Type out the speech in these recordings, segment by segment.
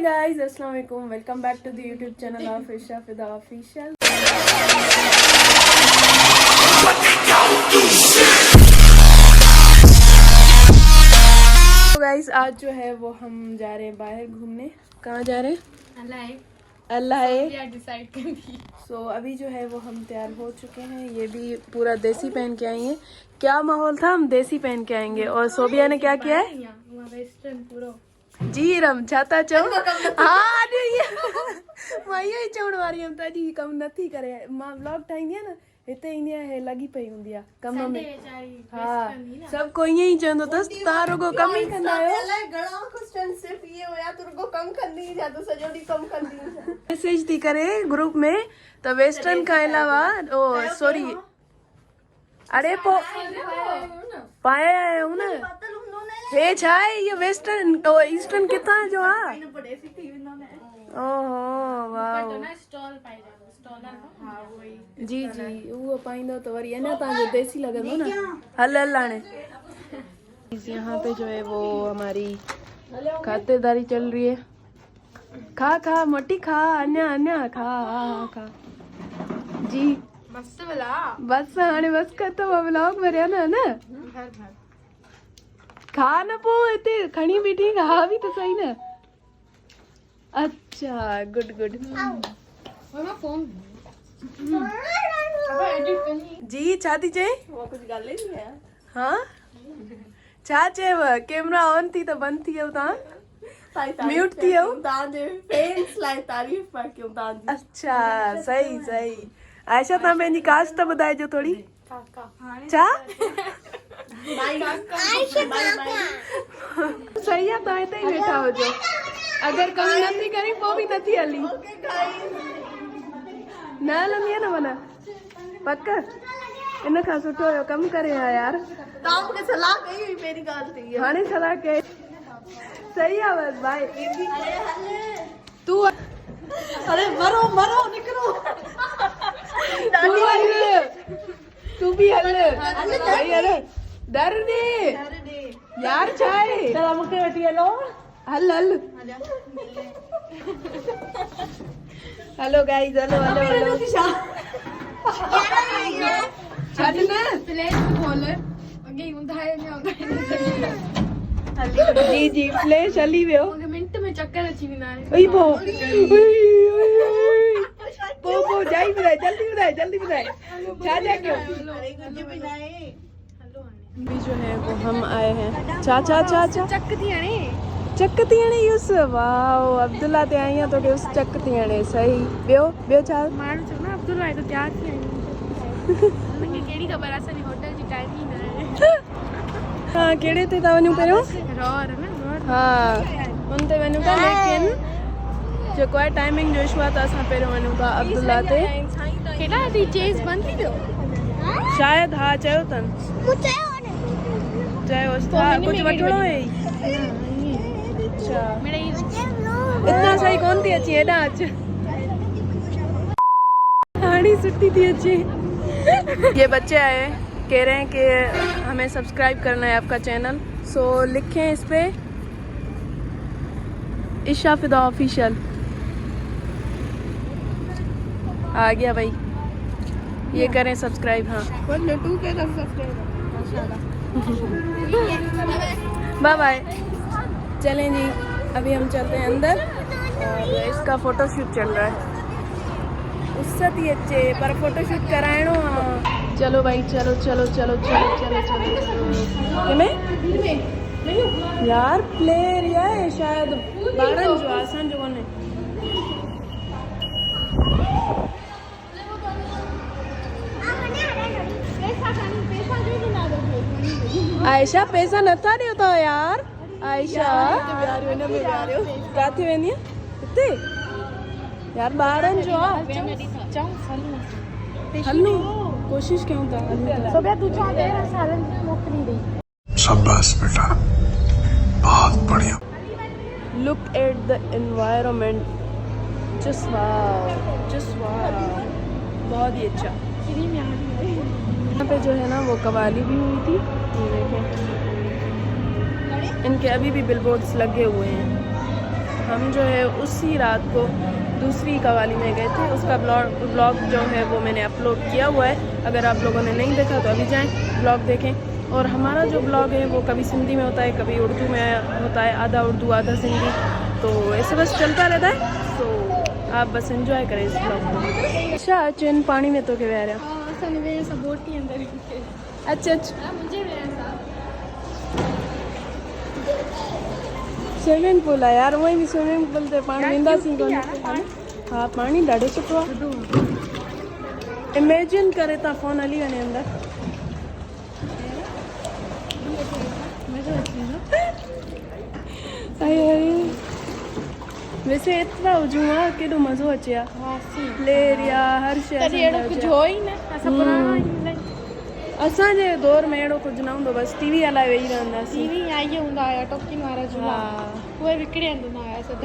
guys, अस्सलाम वालेकुम, welcome back to the YouTube channel of Isha Fida official. तो गाइस आज जो है वो हम जा रहे हैं बाहर घूमने। कहाँ जा रहे हैं? अल्लाह डिसाइड कर दी। सो अभी जो है वो हम तैयार हो चुके हैं। ये भी पूरा देसी पहन के आई है। क्या माहौल था, हम देसी पहन के आएंगे। और सोबिया ने क्या किया है? वेस्टर्न पूरा जी रम छाता चो हाँ मां चवण वारी हम ताजी कम नथी करे। मां व्लॉग ठाहींदी आहियां न, हिते ईंदी आहियां, लॻी पई हूंदी आहे कम में। हाँ सब को ईअं ई चवंदो अथसि, तव्हां रुगो कम ई कंदा आहियो। मैसेज थी करे ग्रुप में त वेस्टर्न खां अलावा ओ सॉरी अरे पो पाया आहियूं न हे छा आहे ये वेस्टर्न तो ईस्टर्न किथां जो आहे? ओहो वाह जी जी वो पाइंदो तो वरी अञा तव्हांजो देसी लॻंदो न। हल हल हाणे यहाँ पे जो है वो हमारी खातिरदारी चल रही है। खा खा मोटी खा, अञा अञा खा खा जी बस हाणे बस कर तो व्लॉग भरिया न खा न पो हिते खणी बीठी खा भी तो सही न। अच्छा गुड गुड जी छा थी चए? वो कुछ ॻाल्हि ही नहीं है। हाँ छा चएव? कैमरा ऑन थी त बंदि थी वियो, तव्हां म्यूट थी वियो। तव्हांजे फैंस लाइ तारीफ़ पिया कयूं तव्हांजी। अच्छा सही सही। आयशा तव्हां पंहिंजी कास्ट त ॿुधाइजो थोड़ी। छा सही आहे, तव्हां हिते ई वेठा हुजो। अगरि कम नथी करी पोइ बि नथी हली न हलंदी आहे न माना पक। इन खां सुठो हुयो कम करे हा यार। तव्हां मूंखे सलाह कई हुई, पहिरीं ॻाल्हि थी हाणे सलाह कई। सही आहे बस भाई तू अरे मरो मरो निकरो तू भी हल भाई। अरे डर दे यार चाहे चला मूंखे वठी हलो। हल हल hello guys hello hello hello छाड़ न फ्लैश खोल अगे उधाए न जी जी फ्लैश हली वियो। मिनट में चक्कर अची वेंदा आहिनि। ओई पो पो जाई ॿुधाए जल्दी ॿुधाए छा जा कयो? अभी जो है वो हम आए हैं चा चा चा चा चक थी हणे यूस। वाह अब्दुल्ला ते आई तो उस चक थी हणे। सही ॿियो छा माण्हू चवंदा अब्दुल्ला तो तैयार थी आई। मूंखे कहिड़ी ख़बर आहे, असांजी होटल जी टाइम ई न आहे। हाँ कहिड़े ते था वञूं पहिरियों? हाँ उन ते वञूं था, लेकिन जेको आहे टाइमिंग जो इशू आहे त असां पहिरियों वञूं था अब्दुल्ला ते। केॾा थी चेस बंदि थी वियो शायद? हाँ चयो अथनि चयोसि था कुछ वठिणो है। अच्छा इतना सही कौन थी अची हेॾा अच हाड़ी सुठी थी अचे। ये बच्चे आए कह रहे हैं कि हमें सब्सक्राइब करना है आपका चैनल, सो लिखें इस पे इशा फिदा ऑफिशियल। आ गया भाई, ये करें सब्सक्राइब। हाँ बाय बाय। चलें जी अभी हम चलते हैं अंदर और इसका फोटोशूट चल रहा है। उससे थी अच्छे पर फोटोशूट कराइणो। चलो भाई चलो चलो चलो चलो चलो चलो चलो यार प्ले एरिया है शायद ॿारनि जो, असांजो कोन्हे। आयशा पैसा नथा ॾियो अथव यार। आयशा किथे वेंदी आहे? हिते यार ॿारनि जो आहे। हलूं कोशिश कयूं था। शाबाश बेटा बहुत बढ़िया। Look at the environment just वाव बहुत ही अच्छा। यहाँ पे जो है ना वो कवाली भी हुई थी, ये देखें इनके अभी भी बिलबोर्ड्स लगे हुए हैं। हम जो है उसी रात को दूसरी कवाली में गए थे, उसका ब्लॉग जो है वो मैंने अपलोड किया हुआ है। अगर आप लोगों ने नहीं देखा तो अभी जाएं ब्लॉग देखें। और हमारा जो ब्लॉग है वो कभी सिंधी में होता है, कभी उर्दू में होता है, आधा उर्दू आधा सिंधी, तो ऐसे बस चलता रहता है। तो आप बस एंजॉय करें इस ब्लॉग को। अच्छा चैन पानी में तो के बह रहा। अच्छा अच्छा स्विमिंग पूल है यार, वहीं भी स्विमिंग पूल ते पानी वेंदासीं कोन। हाँ पानी ॾाढो सुठो आहे। इमेजिन करे तव्हां फ़ोन हली वञे अंदरि। वैसे एतिरा हुजूं हा केॾो मज़ो अचे हा। लेरिया हर शइ असांजे दौर में अहिड़ो कुझु न हूंदो, बसि टीवी हलाए वेही रहंदासीं।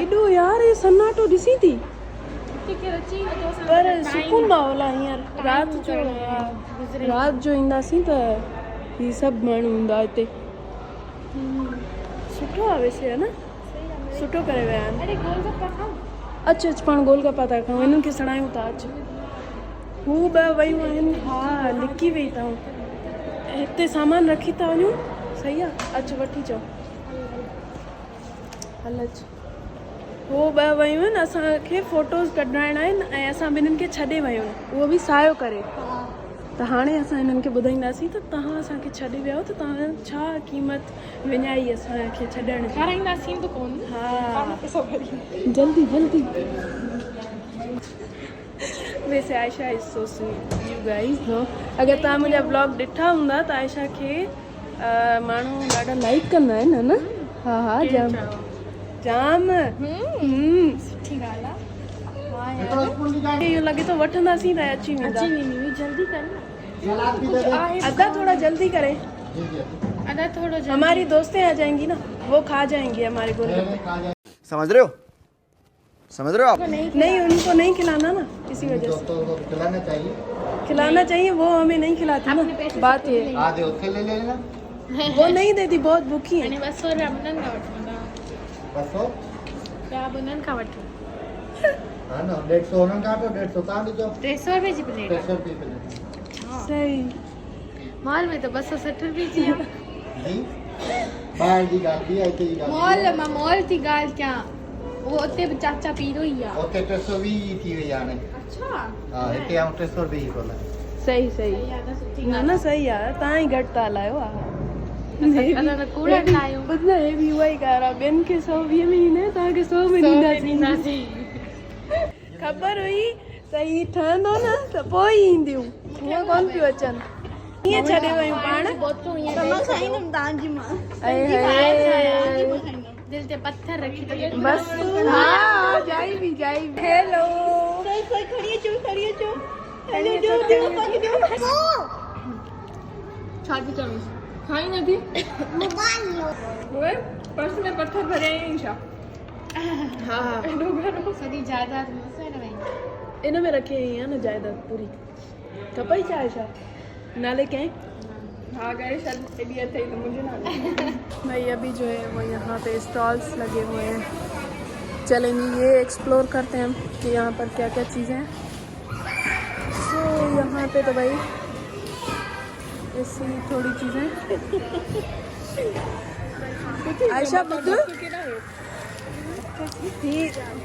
एॾो यार ये सन्नाटो ॾिसी थी, पर सुकून माहौल आहे हींअर। राति जो ईंदासीं त ही सभु माण्हू हूंदा हिते। सुठो आहे वैसे, है न, सुठो करे विया आहिनि। अचु अचु पाण गोलगप्पा था खाऊं, हिननि खे सड़ायूं था। अचु हू ॿ वयूं आहिनि। हा लिकी वई अथऊं, हिते सामान रखी था वञूं। सही आहे, अचु वठी अचो। हल अचु। हो ॿ वयूं आहिनि, असांखे फ़ोटोज़ कढाइणा आहिनि ऐं असां ॿिन्हिनि खे छॾे वयूं आहिनि, उहो बि सायो करे। त हाणे असां हिननि खे ॿुधाईंदासीं त तव्हां असांखे छॾे वियो त तव्हां छा क़ीमत विञाई असांखे छॾण जी। हा जल्दी जल्दी। वैसे Ayesha is so sweet you guys know. अगर तव्हां मुंहिंजा ब्लॉग ॾिठा हूंदा त आयशा खे माण्हू ॾाढा लाइक कंदा आहिनि, है न। हा हा जाम जाम सुठी ॻाल्हि आहे। इहो लॻे थो वठंदासीं त अची वेंदा। जल्दी कर, अदा थोड़ा जल्दी करे। अदा थोड़ा जल्दी। हमारी दोस्तें आ जाएंगी ना, वो खा जाएंगी हमारे गोलगप्पे। समझ रहे हो, समझ रहे हो आप? नहीं उनको नहीं खिलाना ना, इसी वजह से। खिलाना चाहिए, वो हमें नहीं खिलाती ना, बात ये। ले लेना, वो नहीं देती, बहुत भूखी है। हाँ ना 150 उन्हनि खां वठो, 150 तव्हां ॾिजो। 300 रुपए जी प्लेट। 300 रुपए प्लेट। सही। मॉल में तो 260 रुपए जी आहे। जी ॿाहिरि जी ॻाल्हि बि आहे, हिते जी ॻाल्हि मॉल मां मॉल थी ॻाल्हि कयां, वो उते बि चाचा पीरो ई आहे। उते 320 थी वई हाणे। अच्छा हा हिते आऊं 300 रुपए ई कोन। सही सही ना ना सही आहे, तव्हां ई घटि था हलायो। असां त कूड़ा ठाहियूं। ॿुध हे बि उहा ई ॻाल्हि आहे, ॿियनि खे 120 में ईंदा, तव्हांखे 100 में ॾींदासीं। ख़बर हुई त ही ठहंदो न त पोइ ई ईंदियूं, हूअं कोन पियूं अचनि। ईअं छॾे वयूं पाण। दिल ते पत्थर रखी बस। हाँ जाई भी हेलो छाती कमी खाई न थी ओए पर्स में पत्थर भरे हैं छा। हाँ सदी जायदाद मुझसे न वही इन में रखे हैं ना जायदाद पूरी। खपई चाहे छा नाले के। हाँ गए शायद एरिया थे तो मुझे ना भाई। अभी जो है वो यहाँ पे स्टॉल्स लगे हुए हैं, चलेंगे ये एक्सप्लोर करते हैं हम कि यहाँ पर क्या क्या चीज़ें हैं। सो यहाँ पे तो भाई ऐसी थोड़ी चीज़ें। आयशा बुद्ध ही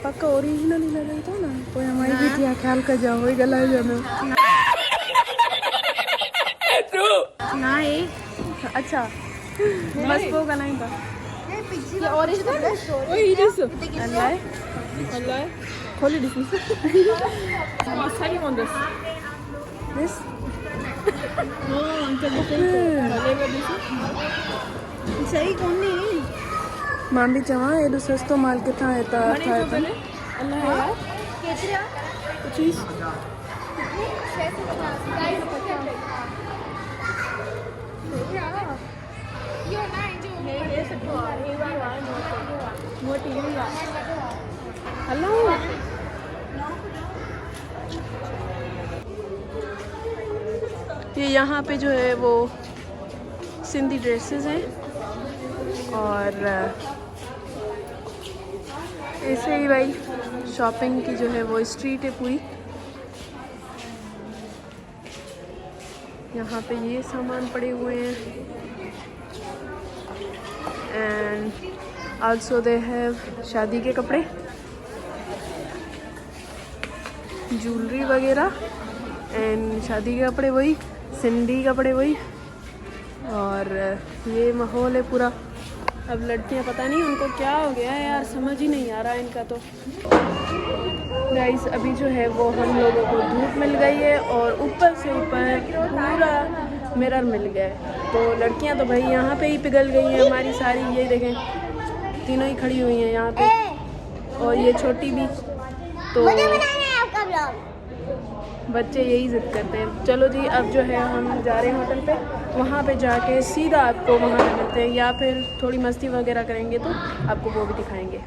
पक्का ओरिजिनल ही लग रही था ना, कोई हमारी भी थी ख्याल कर जाओ वही गला जाओ ना ये अच्छा बस वो गला ही था। ये ओरिजिनल है वही दिस अल्लाह अल्लाह खोली दिस मसाली on this सही कौन नहीं मां भी चवां एॾो सस्तो माल किथां हितां ठाहे था। अल्लाह यार केतिरा 25 ये यहाँ पे जो है वो सिंधी ड्रेसेस हैं और ऐसे ही भाई शॉपिंग की जो है वो स्ट्रीट है पूरी। यहाँ पे ये सामान पड़े हुए हैं एंड आल्सो दे हैव शादी के कपड़े, ज्वेलरी वगैरह एंड शादी के कपड़े वही, सिंधी कपड़े वही। और ये माहौल है पूरा। अब लड़कियां पता नहीं उनको क्या हो गया है यार, समझ ही नहीं आ रहा इनका। तो गाइस अभी जो है वो हम लोगों को धूप मिल गई है और ऊपर से ऊपर पूरा मिरर मिल गया है। तो लड़कियां तो भाई यहाँ पे ही पिघल गई हैं हमारी सारी। ये देखें तीनों ही खड़ी हुई हैं यहाँ पे और ये छोटी भी। तो बच्चे यही जिद करते हैं। चलो जी अब जो है हम जा रहे हैं होटल पे, वहाँ पे जाके सीधा आपको वहाँ पे मिलते हैं या फिर थोड़ी मस्ती वगैरह करेंगे तो आपको वो भी दिखाएंगे।